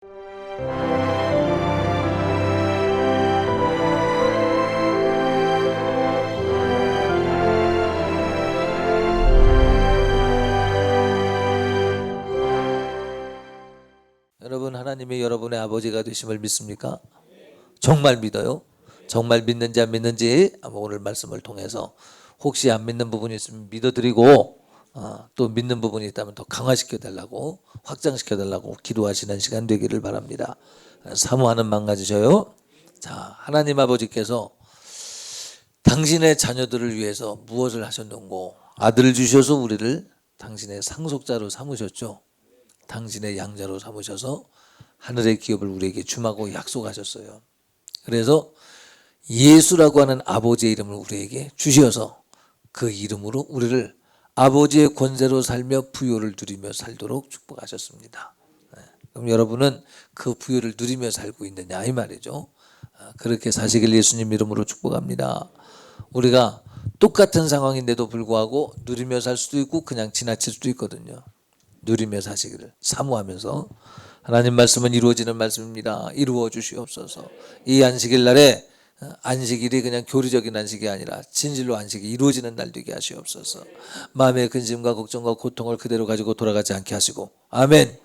여러분, 하나님이 여러분의 아버지가 되심을 믿습니까? 정말 믿어요? 정말 믿는지 안 믿는지 오늘 말씀을 통해서 혹시 안 믿는 부분이 있으면 믿어드리고 또 믿는 부분이 있다면 더 강화시켜 달라고, 확장시켜 달라고 기도하시는 시간 되기를 바랍니다. 사모하는 마음 가지셔요. 자, 하나님 아버지께서 당신의 자녀들을 위해서 무엇을 하셨는고, 아들을 주셔서 우리를 당신의 상속자로 삼으셨죠. 당신의 양자로 삼으셔서 하늘의 기업을 우리에게 주마고 약속하셨어요. 그래서 예수라고 하는 아버지의 이름을 우리에게 주셔서 그 이름으로 우리를 아버지의 권세로 살며 부요를 누리며 살도록 축복하셨습니다. 그럼 여러분은 그 부요를 누리며 살고 있느냐 이 말이죠. 그렇게 사시길 예수님 이름으로 축복합니다. 우리가 똑같은 상황인데도 불구하고 누리며 살 수도 있고 그냥 지나칠 수도 있거든요. 누리며 사시기를 사모하면서, 하나님 말씀은 이루어지는 말씀입니다. 이루어 주시옵소서. 이 안식일 날에 안식일이 그냥 교리적인 안식이 아니라 진실로 안식이 이루어지는 날 되게 하시옵소서. 마음의 근심과 걱정과 고통을 그대로 가지고 돌아가지 않게 하시고, 아멘.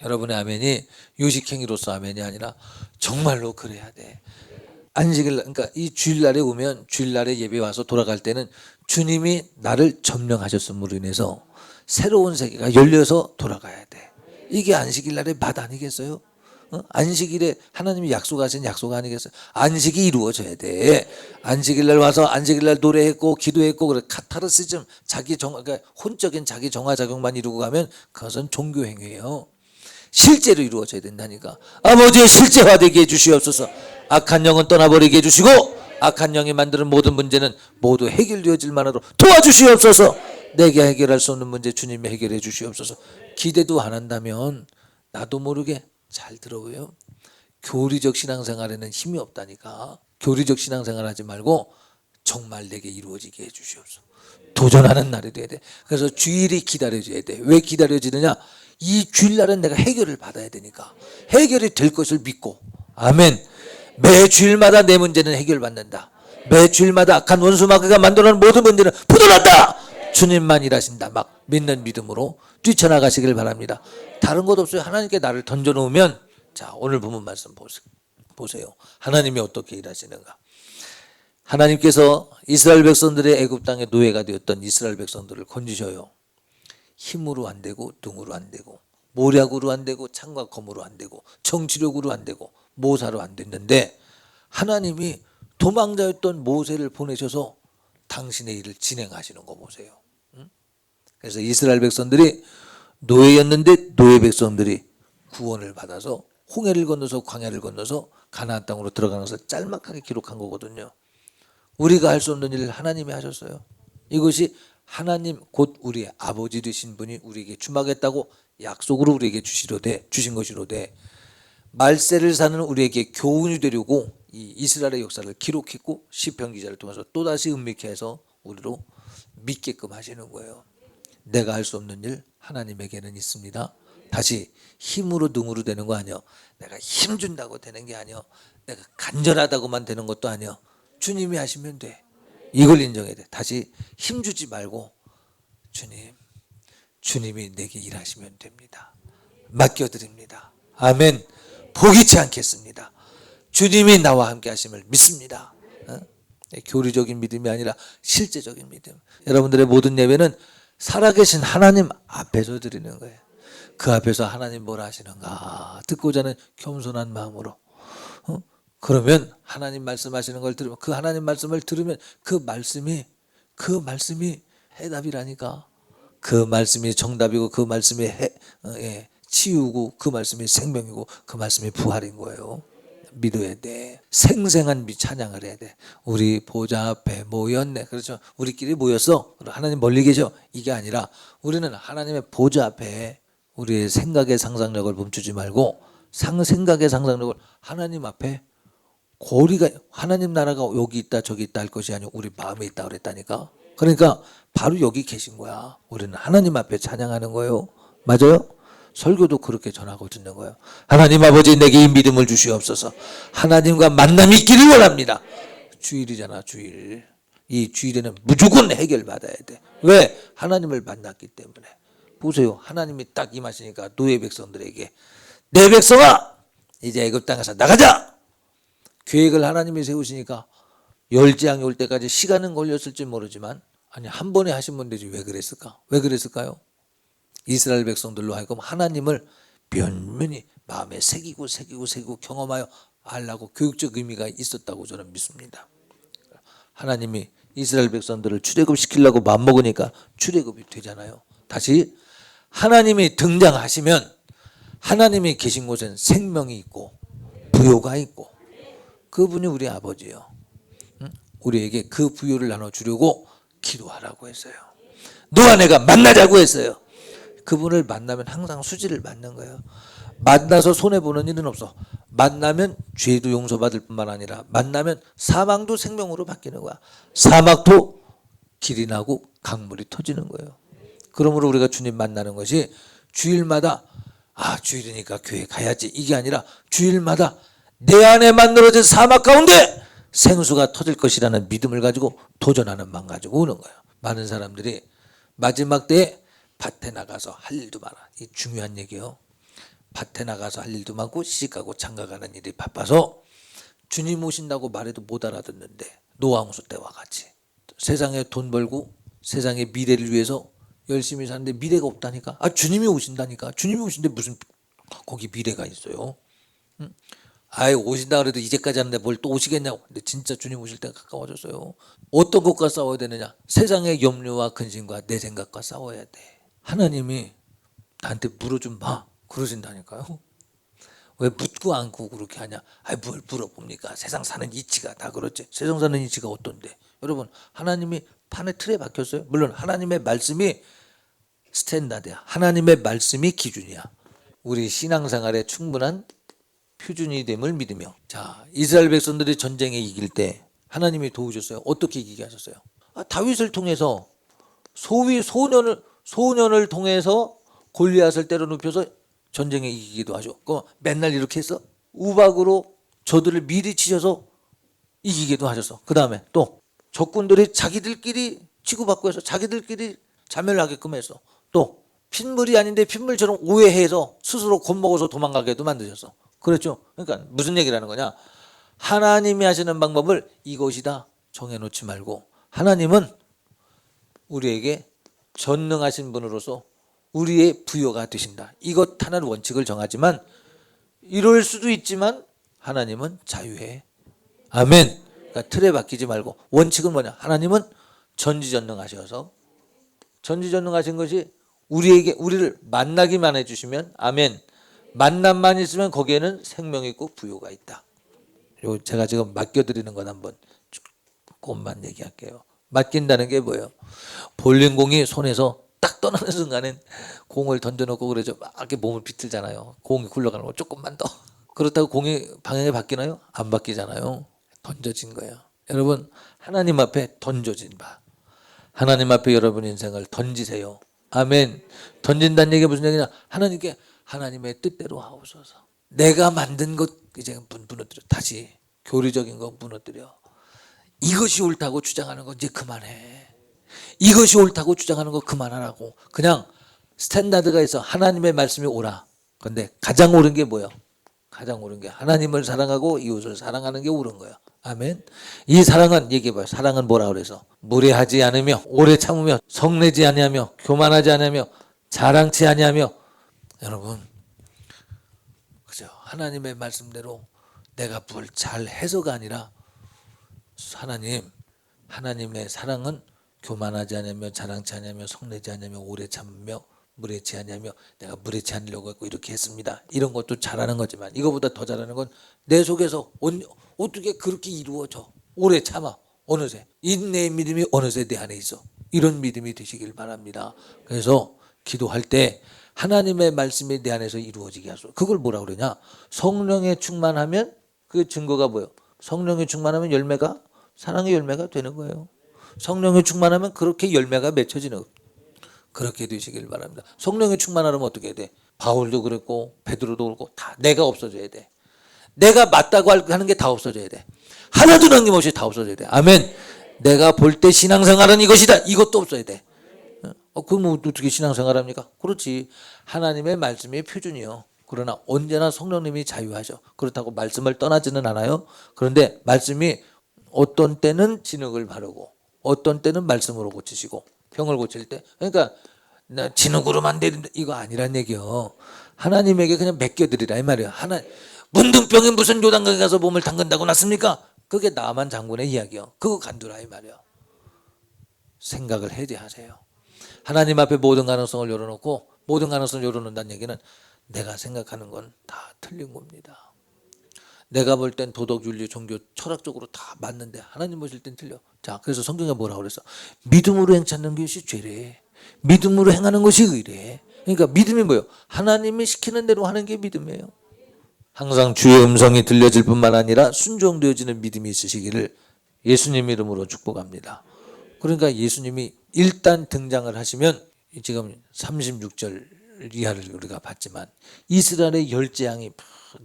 여러분의 아멘이 요식행위로서 아멘이 아니라 정말로 그래야 돼. 안식일, 그러니까 이 주일날에 오면, 주일날에 예배 와서 돌아갈 때는 주님이 나를 점령하셨음으로 인해서 새로운 세계가 열려서 돌아가야 돼. 이게 안식일날의 맛 아니겠어요? 안식일에 하나님이 약속하신 약속 아니겠어요? 안식이 이루어져야 돼. 안식일날 와서 안식일날 노래했고 기도했고 그래 카타르시즘, 그러니까 혼적인 자기 정화작용만 이루고 가면 그것은 종교행위예요. 실제로 이루어져야 된다니까. 아버지의 실제화되게 해주시옵소서. 악한 영은 떠나버리게 해주시고 악한 영이 만드는 모든 문제는 모두 해결되어질 만하도록 도와주시옵소서. 내게 해결할 수 없는 문제 주님이 해결해 주시옵소서. 기대도 안 한다면 나도 모르게, 잘 들어보요, 교리적 신앙생활에는 힘이 없다니까. 교리적 신앙생활 하지 말고 정말 내게 이루어지게 해 주시옵소서. 도전하는 날이 돼야 돼. 그래서 주일이 기다려져야 돼. 왜 기다려지느냐? 이 주일날은 내가 해결을 받아야 되니까. 해결이 될 것을 믿고, 아멘. 매 주일마다 내 문제는 해결받는다. 매 주일마다 악한 원수마귀가 만들어놓은 모든 문제는 풀어난다. 주님만 일하신다. 막 믿는 믿음으로 뛰쳐나가시길 바랍니다. 다른 것 없어요. 하나님께 나를 던져놓으면, 자, 오늘 본문 말씀 보세요. 하나님이 어떻게 일하시는가. 하나님께서 이스라엘 백성들의 애굽 땅의 노예가 되었던 이스라엘 백성들을 건지셔요. 힘으로 안 되고 등으로 안 되고 모략으로 안 되고 창과 검으로 안 되고 정치력으로 안 되고 모사로 안 됐는데, 하나님이 도망자였던 모세를 보내셔서 당신의 일을 진행하시는 거 보세요. 그래서 이스라엘 백성들이 노예였는데 노예 백성들이 구원을 받아서 홍해를 건너서 광야를 건너서 가나안 땅으로 들어가는 것을 짤막하게 기록한 거거든요. 우리가 할 수 없는 일을 하나님이 하셨어요. 이것이 하나님 곧 우리의 아버지 되신 분이 우리에게 주마겠다고 약속으로 우리에게 주신 것이로되, 말세를 사는 우리에게 교훈이 되려고 이 이스라엘의 역사를 기록했고 시편 기자를 통해서 또다시 은밀케 해서 우리로 믿게끔 하시는 거예요. 내가 할 수 없는 일 하나님에게는 있습니다. 다시 힘으로 능으로 되는 거 아니요. 내가 힘 준다고 되는 게 아니요. 내가 간절하다고만 되는 것도 아니요. 주님이 하시면 돼. 이걸 인정해야 돼. 다시 힘 주지 말고 주님이 내게 일하시면 됩니다. 맡겨드립니다. 아멘. 포기치 않겠습니다. 주님이 나와 함께 하심을 믿습니다. 교리적인 믿음이 아니라 실제적인 믿음. 여러분들의 모든 예배는 살아계신 하나님 앞에서 드리는 거예요. 그 앞에서 하나님 뭐라 하시는가 듣고자 하는 겸손한 마음으로. 그러면 하나님 말씀하시는 걸 들으면, 그 하나님 말씀을 들으면 그 말씀이 해답이라니까. 그 말씀이 정답이고 그 말씀이 치유고 그 말씀이 생명이고 그 말씀이 부활인 거예요. 믿어야 돼. 생생한 찬양을 해야 돼. 우리 보좌 앞에 모였네. 그렇죠. 우리끼리 모였어. 하나님 멀리 계셔. 이게 아니라 우리는 하나님의 보좌 앞에 우리의 생각의 상상력을 멈추지 말고 생각의 상상력을 하나님 앞에, 우리가 하나님 나라가 여기 있다 저기 있다 할 것이 아니고 우리 마음에 있다 그랬다니까. 그러니까 바로 여기 계신 거야. 우리는 하나님 앞에 찬양하는 거예요. 맞아요? 설교도 그렇게 전하고 듣는 거예요. 하나님 아버지 내게 이 믿음을 주시옵소서. 하나님과 만남이 있기를 원합니다. 주일이잖아, 주일. 이 주일에는 무조건 해결받아야 돼. 왜? 하나님을 만났기 때문에. 보세요. 하나님이 딱 임하시니까 노예 백성들에게 내 백성아 이제 애굽 땅에서 나가자. 계획을 하나님이 세우시니까 열재앙이 올 때까지 시간은 걸렸을지 모르지만 아니 한 번에 하시면 되지 왜 그랬을까? 왜 그랬을까요? 이스라엘 백성들로 하여금 하나님을 면면히 마음에 새기고 경험하여 알라고 교육적 의미가 있었다고 저는 믿습니다. 하나님이 이스라엘 백성들을 출애굽시키려고 마음먹으니까 출애굽이 되잖아요. 다시 하나님이 등장하시면 하나님이 계신 곳엔 생명이 있고 부요가 있고 그분이 우리 아버지예요. 우리에게 그 부요를 나눠주려고 기도하라고 했어요. 너와 내가 만나자고 했어요. 그분을 만나면 항상 수지를 맞는 거예요. 만나서 손해보는 일은 없어. 만나면 죄도 용서받을 뿐만 아니라 만나면 사망도 생명으로 바뀌는 거야. 사막도 길이 나고 강물이 터지는 거예요. 그러므로 우리가 주님 만나는 것이 주일마다 주일이니까 교회 가야지 이게 아니라 주일마다 내 안에 만들어진 사막 가운데 생수가 터질 것이라는 믿음을 가지고 도전하는 마음 가지고 오는 거예요. 많은 사람들이 마지막 때에 밭에 나가서 할 일도 많아. 이 중요한 얘기예요. 밭에 나가서 할 일도 많고 시집가고 장가가는 일이 바빠서 주님 오신다고 말해도 못 알아듣는데 노아홍수 때와 같이 세상에 돈 벌고 세상의 미래를 위해서 열심히 사는데 미래가 없다니까. 주님이 오신다니까. 주님이 오신데 무슨 거기 미래가 있어요. 오신다 그래도 이제까지 하는데 뭘 또 오시겠냐고. 근데 진짜 주님 오실 때가 가까워졌어요. 어떤 것과 싸워야 되느냐. 세상의 염려와 근심과 내 생각과 싸워야 돼. 하나님이 나한테 물어좀 봐 그러신다니까요. 왜 묻고 않고 그렇게 하냐. 뭘 물어봅니까. 세상 사는 이치가 다 그렇지. 세상 사는 이치가 어떤데. 여러분 하나님이 판에 틀에 박혔어요. 물론 하나님의 말씀이 스탠다드야. 하나님의 말씀이 기준이야. 우리 신앙생활에 충분한 표준이 됨을 믿으며. 자, 이스라엘 백성들이 전쟁에 이길 때 하나님이 도우셨어요. 어떻게 이기게 하셨어요? 다윗을 통해서 소년을 통해서 골리앗을 때려 눕혀서 전쟁에 이기기도 하죠. 그 맨날 이렇게 해서 우박으로 저들을 미리 치셔서 이기기도 하셨어. 그 다음에 또 적군들이 자기들끼리 치고받고 해서 자기들끼리 자멸하게끔 해서 또 핏물이 아닌데 핏물처럼 오해해서 스스로 겁먹어서 도망가게도 만드셨어. 그렇죠. 그러니까 무슨 얘기를 하는 거냐. 하나님이 하시는 방법을 이것이다 정해놓지 말고 하나님은 우리에게 전능하신 분으로서 우리의 부여가 되신다. 이것 하나는 원칙을 정하지만 이럴 수도 있지만 하나님은 자유해. 아멘. 그러니까 틀에 박히지 말고 원칙은 뭐냐. 하나님은 전지전능하셔서 전지전능하신 것이 우리를 만나기만 해주시면 아멘. 만남만 있으면 거기에는 생명이 있고 부요가 있다. 요 제가 지금 맡겨드리는 건 한번 조금만 얘기할게요. 맡긴다는 게 뭐예요? 볼링공이 손에서 딱 떠나는 순간엔 공을 던져놓고 그러죠. 막 이렇게 몸을 비틀잖아요. 공이 굴러가는 거 조금만 더. 그렇다고 공이 방향이 바뀌나요? 안 바뀌잖아요. 던져진 거예요. 여러분 하나님 앞에 던져진 바. 하나님 앞에 여러분 인생을 던지세요. 아멘. 던진다는 얘기가 무슨 얘기냐. 하나님께 하나님의 뜻대로 하옵소서. 내가 만든 것 이제 무너뜨려. 다시 교리적인 거 무너뜨려. 이것이 옳다고 주장하는 거 이제 그만해. 이것이 옳다고 주장하는 거 그만하라고. 그냥 스탠다드가 있어. 하나님의 말씀이 옳아. 근데 가장 옳은 게 뭐예요? 가장 옳은 게 하나님을 사랑하고 이웃을 사랑하는 게 옳은 거예요. 아멘. 이 사랑은 얘기해봐요. 사랑은 뭐라 그래서 무례하지 않으며 오래 참으며 성내지 아니하며 교만하지 아니하며 자랑치 아니하며. 여러분 그죠? 하나님의 말씀대로 내가 뭘 잘 해서가 아니라 하나님의 사랑은 교만하지 않으며 자랑치 않으며 성내지 않으며 오래 참으며 무례치 않으며 내가 무례치 않으려고 했고 이렇게 했습니다. 이런 것도 잘하는 거지만 이거보다 더 잘하는 건 내 속에서 어떻게 그렇게 이루어져. 오래 참아. 어느새 인내의 믿음이 어느새 내 안에 있어. 이런 믿음이 되시길 바랍니다. 그래서 기도할 때 하나님의 말씀이 내 안에서 이루어지게 하소서. 그걸 뭐라 그러냐. 성령에 충만하면 그 증거가 뭐예요? 성령에 충만하면 열매가 사랑의 열매가 되는 거예요. 성령에 충만하면 그렇게 열매가 맺혀지는 거예요. 그렇게 되시길 바랍니다. 성령에 충만하려면 어떻게 해야 돼? 바울도 그랬고 베드로도 그렇고 다 내가 없어져야 돼. 내가 맞다고 하는 게 다 없어져야 돼. 하나도 남김없이 다 없어져야 돼. 아멘. 내가 볼 때 신앙생활은 이것이다. 이것도 없어야 돼. 그럼 어떻게 신앙생활합니까? 그렇지. 하나님의 말씀이 표준이요. 그러나 언제나 성령님이 자유하죠. 그렇다고 말씀을 떠나지는 않아요. 그런데 말씀이 어떤 때는 진흙을 바르고 어떤 때는 말씀으로 고치시고 병을 고칠 때, 그러니까 나 진흙으로만 내린다 이거 아니란 얘기요. 하나님에게 그냥 맡겨드리라 이 말이에요. 문둥병이 무슨 요단강에 가서 몸을 담근다고 났습니까? 그게 나만 장군의 이야기요. 그거 간두라 이 말이요. 생각을 해제하세요. 하나님 앞에 모든 가능성을 열어놓고, 모든 가능성을 열어놓는다는 얘기는 내가 생각하는 건 다 틀린 겁니다. 내가 볼 땐 도덕, 윤리, 종교, 철학적으로 다 맞는데 하나님 보실 땐 틀려. 자, 그래서 성경에 뭐라고 그랬어? 믿음으로 행찮는 것이 죄래. 믿음으로 행하는 것이 의래. 그러니까 믿음이 뭐예요? 하나님이 시키는 대로 하는 게 믿음이에요. 항상 주의 음성이 들려질 뿐만 아니라 순종되어지는 믿음이 있으시기를 예수님 이름으로 축복합니다. 그러니까 예수님이 일단 등장을 하시면, 지금 36절 이하를 우리가 봤지만 이스라엘의 열재앙이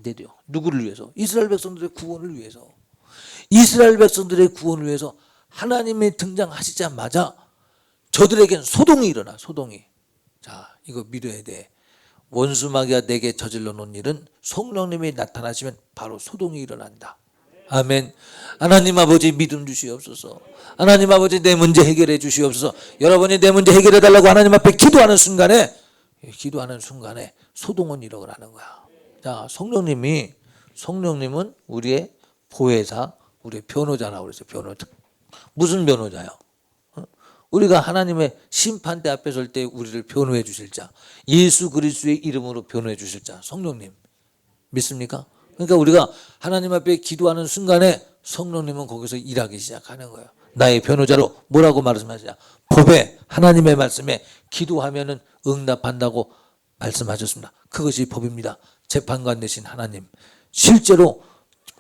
내려. 누구를 위해서? 이스라엘 백성들의 구원을 위해서. 이스라엘 백성들의 구원을 위해서 하나님이 등장하시자마자 저들에겐 소동이 일어나. 소동이. 자, 이거 믿어야 돼. 원수마귀가 내게 저질러 놓은 일은 성령님이 나타나시면 바로 소동이 일어난다. 아멘. 하나님 아버지 믿음 주시옵소서. 하나님 아버지 내 문제 해결해 주시옵소서. 여러분이 내 문제 해결해 달라고 하나님 앞에 기도하는 순간에 소동은 일어나는 거야. 자, 성령님은 우리의 보혜사, 우리의 변호자라고 그랬어요. 변호자. 무슨 변호자요? 우리가 하나님의 심판대 앞에 설 때 우리를 변호해 주실 자, 예수 그리스도의 이름으로 변호해 주실 자, 성령님 믿습니까? 그러니까 우리가 하나님 앞에 기도하는 순간에 성령님은 거기서 일하기 시작하는 거예요. 나의 변호자로 뭐라고 말씀하시냐? 법에, 하나님의 말씀에 기도하면은 응답한다고 말씀하셨습니다. 그것이 법입니다. 재판관 되신 하나님. 실제로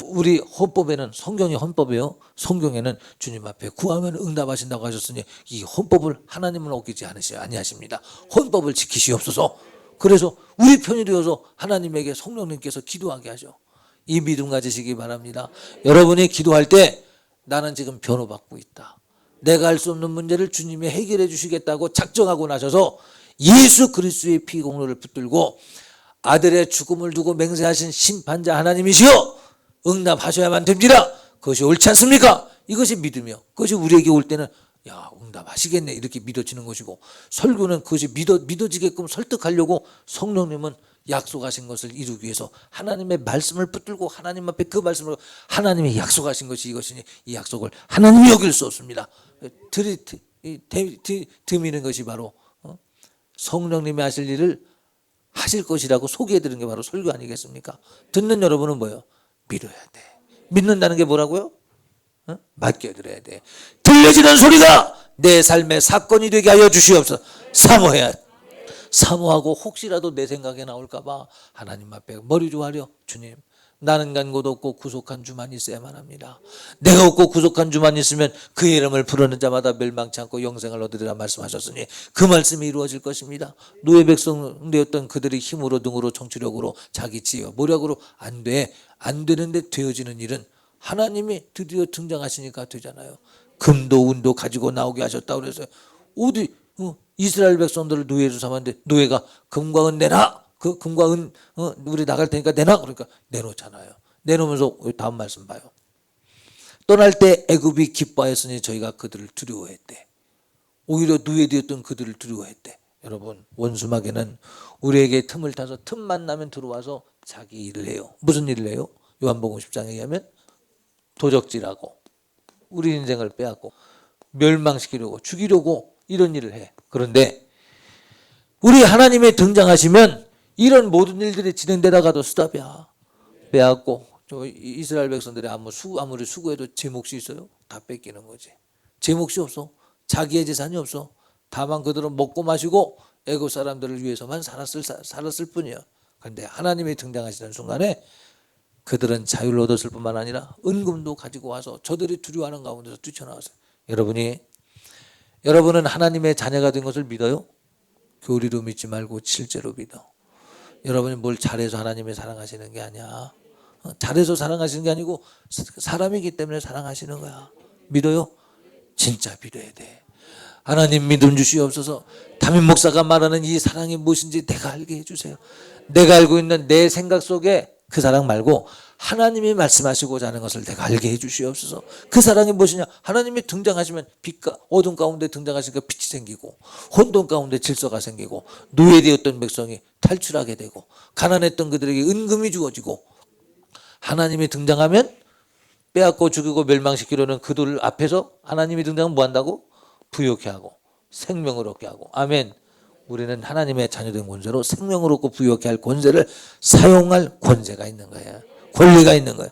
우리 헌법에는, 성경이 헌법이에요. 성경에는 주님 앞에 구하면 응답하신다고 하셨으니 이 헌법을 하나님은 어기지 아니하십니다. 헌법을 지키시옵소서. 그래서 우리 편이 되어서 하나님에게 성령님께서 기도하게 하죠. 이 믿음 가지시기 바랍니다. 여러분이 기도할 때 나는 지금 변호받고 있다. 내가 할 수 없는 문제를 주님이 해결해 주시겠다고 작정하고 나셔서 예수 그리스도의 피 공로를 붙들고 아들의 죽음을 두고 맹세하신 심판자 하나님이시여 응답하셔야만 됩니다. 그것이 옳지 않습니까? 이것이 믿음이요. 그것이 우리에게 올 때는 야, 응답하시겠네 이렇게 믿어지는 것이고, 설교는 그것이 믿어지게끔 설득하려고 성령님은 약속하신 것을 이루기 위해서 하나님의 말씀을 붙들고 하나님 앞에 그 말씀으로 하나님이 약속하신 것이 이것이니 이 약속을 하나님이 어길 수 없습니다. 드미는 것이 바로 성령님이 하실 일을 하실 것이라고 소개해드리는 게 바로 설교 아니겠습니까? 듣는 여러분은 뭐예요? 믿어야 돼. 믿는다는 게 뭐라고요? 맡겨드려야 돼. 들려지는 소리가 내 삶의 사건이 되게 하여 주시옵소서. 사모해야 돼. 사모하고 혹시라도 내 생각에 나올까봐 하나님 앞에 머리 조아려. 주님, 나는 간 곳 없고 구속한 주만 있어야만 합니다. 내가 없고 구속한 주만 있으면 그의 이름을 부르는 자마다 멸망치 않고 영생을 얻으리라 말씀하셨으니 그 말씀이 이루어질 것입니다. 노예 백성 되었던 그들의 힘으로 능으로 정치력으로 자기 지혜 모략으로 안 돼. 안 되는데 되어지는 일은 하나님이 드디어 등장하시니까 되잖아요. 금도 은도 가지고 나오게 하셨다고 그래서 어디 이스라엘 백성들을 노예로 삼았는데 노예가 금과 은 내놔. 그 금과 은 우리 나갈 테니까 내놔. 그러니까 내놓잖아요. 내놓으면서 다음 말씀 봐요. 떠날 때 애굽이 기뻐하였으니 저희가 그들을 두려워했대. 오히려 노예되었던 그들을 두려워했대. 여러분, 원수마귀는 우리에게 틈을 타서 틈만 나면 들어와서 자기 일을 해요. 무슨 일을 해요? 요한복음 10장에 의하면 도적질하고 우리 인생을 빼앗고 멸망시키려고 죽이려고 이런 일을 해. 그런데 우리 하나님의 등장하시면 이런 모든 일들이 진행되다가도 수답이야. 빼앗고 이스라엘 백성들이 아무리 수고해도 제 몫이 있어요? 다 뺏기는 거지. 제 몫이 없어. 자기의 재산이 없어. 다만 그들은 먹고 마시고 애굽 사람들을 위해서만 살았을 뿐이야. 그런데 하나님이 등장하시는 순간에 그들은 자유를 얻었을 뿐만 아니라 은금도 가지고 와서 저들이 두려워하는 가운데서 뛰쳐나왔어요. 여러분은 하나님의 자녀가 된 것을 믿어요? 교리로 믿지 말고 실제로 믿어. 여러분이 뭘 잘해서 하나님이 사랑하시는 게 아니야. 잘해서 사랑하시는 게 아니고 사람이기 때문에 사랑하시는 거야. 믿어요? 진짜 믿어야 돼. 하나님 믿음 주시옵소서. 담임 목사가 말하는 이 사랑이 무엇인지 내가 알게 해주세요. 내가 알고 있는 내 생각 속에 그 사랑 말고 하나님이 말씀하시고자 하는 것을 내가 알게 해주시옵소서. 그 사랑이 무엇이냐? 하나님이 등장하시면 빛과 어둠 가운데 등장하시니까 빛이 생기고, 혼돈 가운데 질서가 생기고, 노예되었던 백성이 탈출하게 되고, 가난했던 그들에게 은금이 주어지고, 하나님이 등장하면 빼앗고 죽이고 멸망시키려는 그들 앞에서 하나님이 등장하면 뭐 한다고? 부욕해 하고 생명을 얻게 하고. 아멘. 우리는 하나님의 자녀된 권세로 생명을 얻고 부욕해 할 권세를 사용할 권세가 있는 거예요. 권리가 있는 거예요.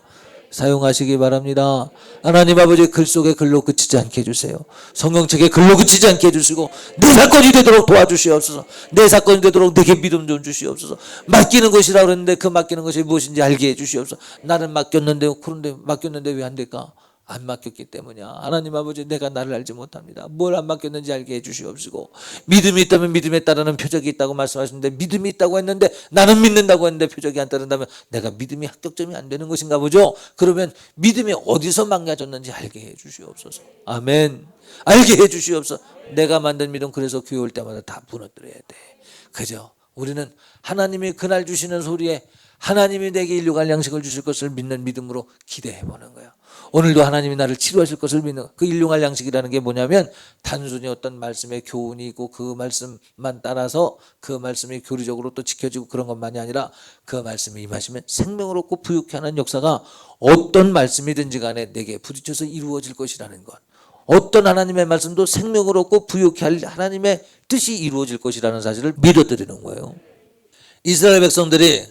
사용하시기 바랍니다. 하나님 아버지, 글 속에 글로 그치지 않게 해주세요. 성경책에 글로 그치지 않게 해주시고 내 사건이 되도록 도와주시옵소서. 내 사건이 되도록 내게 믿음 좀 주시옵소서. 맡기는 것이라 그랬는데 그 맡기는 것이 무엇인지 알게 해주시옵소서. 나는 맡겼는데, 그런데 맡겼는데 왜 안 될까? 안 맡겼기 때문이야. 하나님 아버지, 내가 나를 알지 못합니다. 뭘 안 맡겼는지 알게 해주시옵시고, 믿음이 있다면 믿음에 따르는 표적이 있다고 말씀하시는데, 믿음이 있다고 했는데 나는 믿는다고 했는데 표적이 안 따른다면 내가 믿음이 합격점이 안 되는 것인가 보죠. 그러면 믿음이 어디서 망가졌는지 알게 해주시옵소서. 아멘. 알게 해주시옵소서. 내가 만든 믿음, 그래서 교회 올 때마다 다 무너뜨려야 돼. 그죠? 우리는 하나님이 그날 주시는 소리에 하나님이 내게 인류갈 양식을 주실 것을 믿는 믿음으로 기대해 보는 거야. 오늘도 하나님이 나를 치료하실 것을 믿는, 그 일용할 양식이라는 게 뭐냐면 단순히 어떤 말씀의 교훈이 있고 그 말씀만 따라서 그 말씀이 교리적으로 또 지켜지고 그런 것만이 아니라 그 말씀이 임하시면 생명을 얻고 부유케 하는 역사가 어떤 말씀이든지 간에 내게 부딪혀서 이루어질 것이라는 것. 어떤 하나님의 말씀도 생명을 얻고 부유케 할 하나님의 뜻이 이루어질 것이라는 사실을 믿어드리는 거예요. 이스라엘 백성들이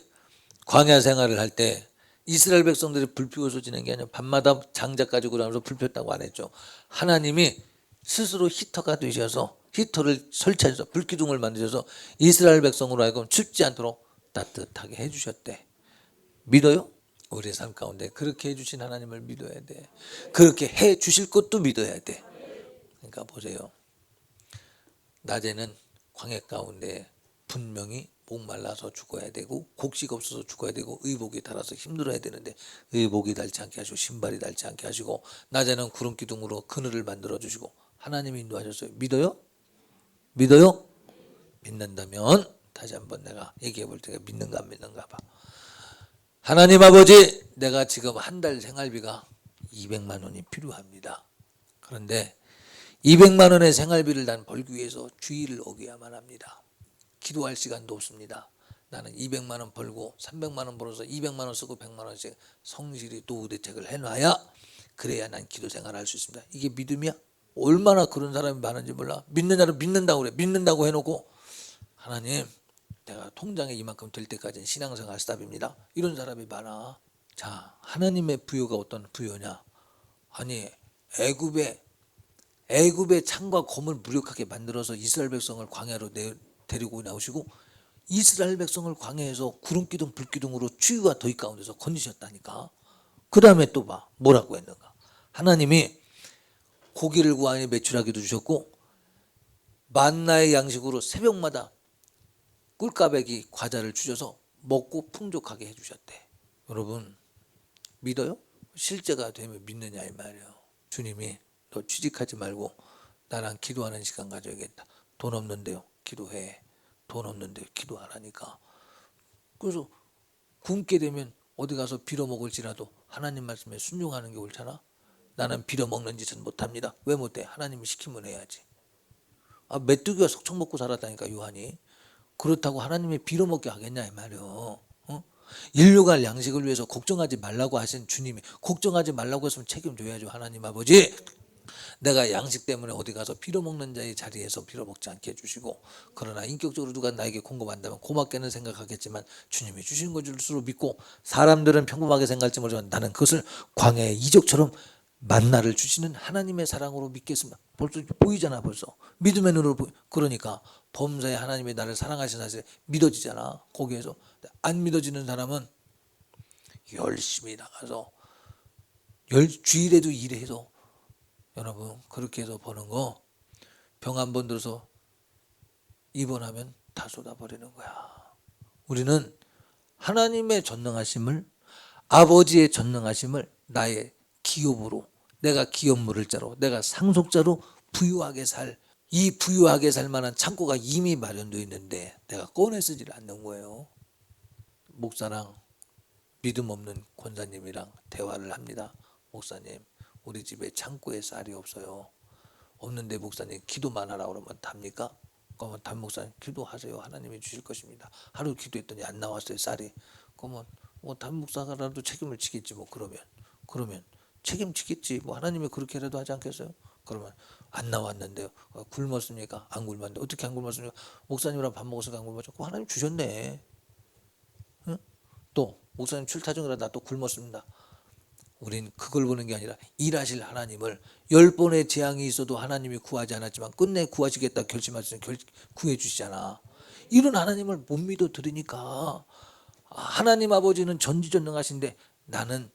광야 생활을 할 때 이스라엘 백성들이 불 피워서 지낸 게 아니라 밤마다 장작 가지고 나와서 불 폈다고 안 했죠. 하나님이 스스로 히터가 되셔서 히터를 설치해서 불기둥을 만드셔서 이스라엘 백성으로 하여금 춥지 않도록 따뜻하게 해주셨대. 믿어요? 우리의 삶 가운데 그렇게 해주신 하나님을 믿어야 돼. 그렇게 해주실 것도 믿어야 돼. 그러니까 보세요. 낮에는 광야 가운데 분명히 목말라서 죽어야 되고 곡식 없어서 죽어야 되고 의복이 닳아서 힘들어야 되는데 의복이 닳지 않게 하시고 신발이 닳지 않게 하시고 낮에는 구름 기둥으로 그늘을 만들어 주시고 하나님이 인도하셨어요. 믿어요? 믿어요? 믿는다면 다시 한번 내가 얘기해 볼 테니까 믿는가 안 믿는가 봐. 하나님 아버지, 내가 지금 한 달 생활비가 200만 원이 필요합니다. 그런데 200만 원의 생활비를 난 벌기 위해서 주의를 어겨야만 합니다. 기도할 시간도 없습니다. 나는 200만 원 벌고 300만 원 벌어서 200만 원 쓰고 100만 원씩 성실히 노후대책을 해놔야 그래야 난 기도 생활을 할 수 있습니다. 이게 믿음이야? 얼마나 그런 사람이 많은지 몰라. 믿는 자는 믿는다고 그래. 믿는다고 해놓고 하나님, 내가 통장에 이만큼 될 때까지는 신앙생활 스탑입니다. 이런 사람이 많아. 자, 하나님의 부여가 어떤 부여냐? 아니, 애굽의 창과 검을 무력하게 만들어서 이스라엘 백성을 광야로 데리고 나오시고 이스라엘 백성을 광야에서 구름기둥 불기둥으로 추위와 더위 가운데서 건지셨다니까. 그 다음에 또 봐. 뭐라고 했는가? 하나님이 고기를 구하니 매출하기도 주셨고 만나의 양식으로 새벽마다 꿀까베기 과자를 주셔서 먹고 풍족하게 해주셨대. 여러분 믿어요? 실제가 되면 믿느냐 이 말이에요. 주님이 너 취직하지 말고 나랑 기도하는 시간 가져야겠다. 돈 없는데요. 기도해. 돈 없는데 기도하라니까. 그래서 굶게 되면 어디 가서 빌어먹을지라도 하나님 말씀에 순종하는 게 옳잖아. 나는 빌어먹는 짓은 못합니다. 왜 못해? 하나님이 시키면 해야지. 메뚜기가 석청 먹고 살았다니까 요한이. 그렇다고 하나님이 빌어먹게 하겠냐 이 말이요. 인류가 양식을 위해서 걱정하지 말라고 하신 주님이 걱정하지 말라고 했으면 책임져야죠. 하나님 아버지, 내가 양식 때문에 어디 가서 빌어먹는 자의 자리에서 빌어먹지 않게 해주시고, 그러나 인격적으로 누가 나에게 공급한다면 고맙게는 생각하겠지만 주님이 주시는 것으로 믿고, 사람들은 평범하게 생각할지 모르지만 나는 그것을 광야의 이적처럼 만나를 주시는 하나님의 사랑으로 믿겠습니다. 벌써 보이잖아. 벌써 믿음의 눈으로 그러니까 범사에 하나님이 나를 사랑하시는 사실이 믿어지잖아. 거기에서. 안 믿어지는 사람은 열심히 나가서 주일에도 일해서, 여러분 그렇게 해서 버는 거 병 한 번 들어서 입원하면 다 쏟아버리는 거야. 우리는 하나님의 전능하심을, 아버지의 전능하심을 나의 기업으로, 내가 기업물을 자로, 내가 상속자로 부유하게 이 부유하게 살 만한 창고가 이미 마련되어 있는데 내가 꺼내 쓰지를 않는 거예요. 목사랑 믿음 없는 권사님이랑 대화를 합니다. 목사님, 우리 집에 창고에 쌀이 없어요. 없는데 목사님 기도만 하라고 그러면 답니까? 그러면 담 목사님 기도하세요. 하나님이 주실 것입니다. 하루 기도했더니 안 나왔어요, 쌀이. 그러면 뭐 담 목사가라도 책임을 지겠지 뭐. 그러면 책임지겠지 뭐. 하나님이 그렇게라도 하지 않겠어요? 그러면 안 나왔는데요. 굶었습니까? 안 굶었는데. 어떻게 안 굶었습니까? 목사님이랑 밥 먹어서 안 굶었죠. 하나님 주셨네. 응? 또 목사님 출타 중이라 나 또 굶었습니다. 우린 그걸 보는 게 아니라 일하실 하나님을, 10번의 재앙이 있어도 하나님이 구하지 않았지만 끝내 구하시겠다 결심하시면 구해 주시잖아. 이런 하나님을 못 믿어 들으니까 하나님 아버지는 전지전능하신데 나는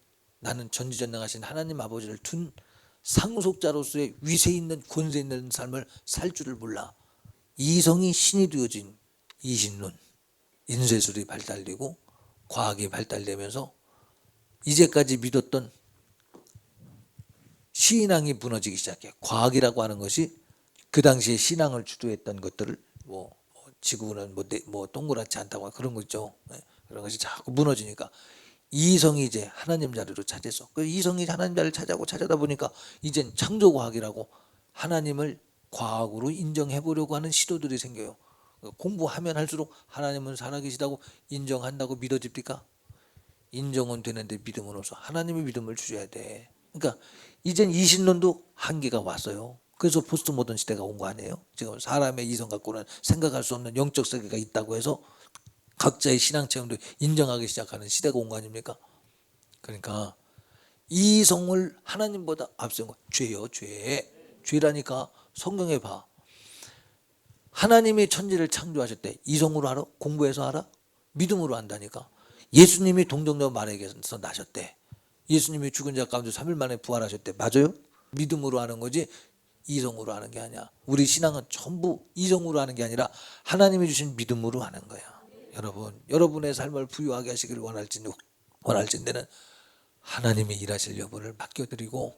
전지전능하신 하나님 아버지를 둔 상속자로서의 위세 있는 권세 있는 삶을 살 줄을 몰라. 이성이 신이 되어진 이신론, 인쇄술이 발달되고 과학이 발달되면서 이제까지 믿었던 신앙이 무너지기 시작해. 과학이라고 하는 것이 그 당시에 신앙을 주도했던 것들을 지구는 동그랗지 않다고 그런 거 있죠. 그런 것이 자꾸 무너지니까 이성이 이제 하나님 자리로 찾았어. 그 이성이 하나님 자리를 찾아다 보니까 이젠 창조과학이라고 하나님을 과학으로 인정해 보려고 하는 시도들이 생겨요. 공부하면 할수록 하나님은 살아계시다고 인정한다고 믿어집니까? 인정은 되는데 믿음은 없어. 하나님의 믿음을 주셔야 돼. 그러니까 이젠 이신론도 한계가 왔어요. 그래서 포스트 모던 시대가 온 거 아니에요? 지금 사람의 이성 갖고는 생각할 수 없는 영적 세계가 있다고 해서 각자의 신앙 체험도 인정하기 시작하는 시대가 온 거 아닙니까? 그러니까 이성을 하나님보다 앞세운 거. 죄요, 죄. 죄라니까. 성경에 봐. 하나님이 천지를 창조하셨대. 이성으로 알아? 공부해서 알아? 믿음으로 안다니까. 예수님이 동정녀 마리아에게서 나셨대. 예수님이 죽은 자 가운데 3일 만에 부활하셨대. 맞아요? 믿음으로 하는 거지 이성으로 하는 게 아니야. 우리 신앙은 전부 이성으로 하는 게 아니라 하나님이 주신 믿음으로 하는 거야. 여러분의 삶을 부유하게 하시기를 원할진대는 하나님이 일하실 여부를 맡겨드리고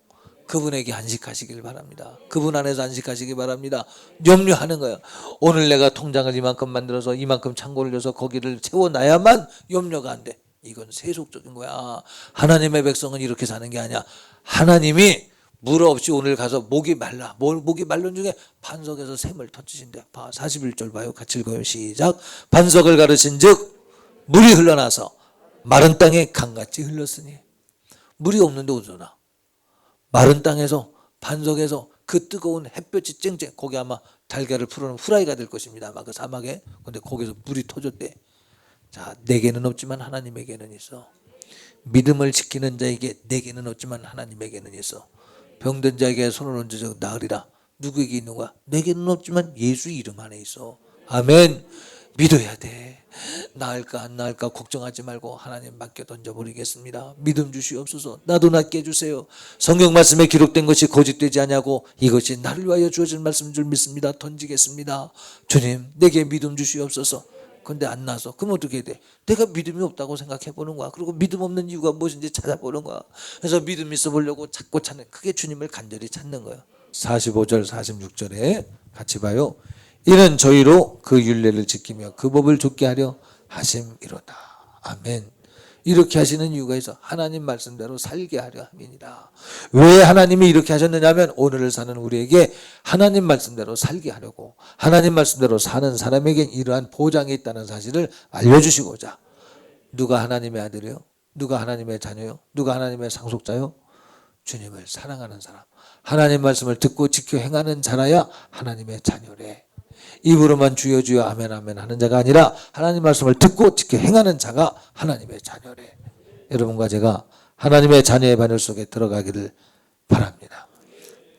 그분에게 안식하시길 바랍니다. 그분 안에서 안식하시기 바랍니다. 염려하는 거예요. 오늘 내가 통장을 이만큼 만들어서 이만큼 창고를 줘서 거기를 채워놔야만 염려가 안 돼. 이건 세속적인 거야. 하나님의 백성은 이렇게 사는 게 아니야. 하나님이 물 없이 오늘 가서 목이 말라. 목이 말른 중에 반석에서 샘을 터치신대. 41절 봐요. 같이 읽어요. 시작. 반석을 가르신 즉 물이 흘러나서 마른 땅에 강같이 흘렀으니. 물이 없는데 어디서 나? 마른 땅에서 반석에서 그 뜨거운 햇볕이 쨍쨍, 거기 아마 달걀을 풀어놓은 후라이가 될 것입니다. 아마 그 사막에. 근데 거기서 물이 터졌대. 자, 내게는 없지만 하나님에게는 있어. 믿음을 지키는 자에게 내게는 없지만 하나님에게는 있어. 병든 자에게 손을 얹어서 나으리라. 누구에게 있는 거야? 내게는 없지만 예수 이름 안에 있어. 아멘. 믿어야 돼. 나을까 안 나을까 걱정하지 말고 하나님 맡겨 던져버리겠습니다. 믿음 주시옵소서. 나도 낫게 해주세요. 성경 말씀에 기록된 것이 거짓되지 않냐고 이것이 나를 위하여 주어진 말씀인 줄 믿습니다. 던지겠습니다. 주님 내게 믿음 주시옵소서. 근데 안 나서 그럼 어떻게 해야 돼? 내가 믿음이 없다고 생각해 보는 거야. 그리고 믿음 없는 이유가 무엇인지 찾아보는 거야. 그래서 믿음 있어 보려고 찾고 찾는, 그게 주님을 간절히 찾는 거야. 45절 46절에 같이 봐요. 이는 저희로 그 율례를 지키며 그 법을 좇게 하려 하심이로다. 아멘. 이렇게 하시는 이유가 있어. 하나님 말씀대로 살게 하려 함이니라. 왜 하나님이 이렇게 하셨느냐면 오늘을 사는 우리에게 하나님 말씀대로 살게 하려고, 하나님 말씀대로 사는 사람에겐 이러한 보장이 있다는 사실을 알려주시고자. 누가 하나님의 아들이요? 누가 하나님의 자녀요? 누가 하나님의 상속자요? 주님을 사랑하는 사람, 하나님 말씀을 듣고 지켜 행하는 자라야 하나님의 자녀래. 입으로만 주여 주여 아멘 아멘 하는 자가 아니라 하나님 말씀을 듣고 지켜 행하는 자가 하나님의 자녀래. 여러분과 제가 하나님의 자녀의 반열 속에 들어가기를 바랍니다.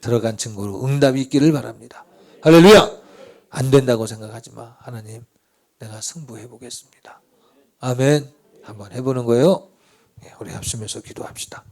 들어간 증거로 응답이 있기를 바랍니다. 할렐루야. 안 된다고 생각하지 마. 하나님 내가 승부해 보겠습니다. 아멘. 한번 해보는 거예요. 우리 합심해서 기도합시다.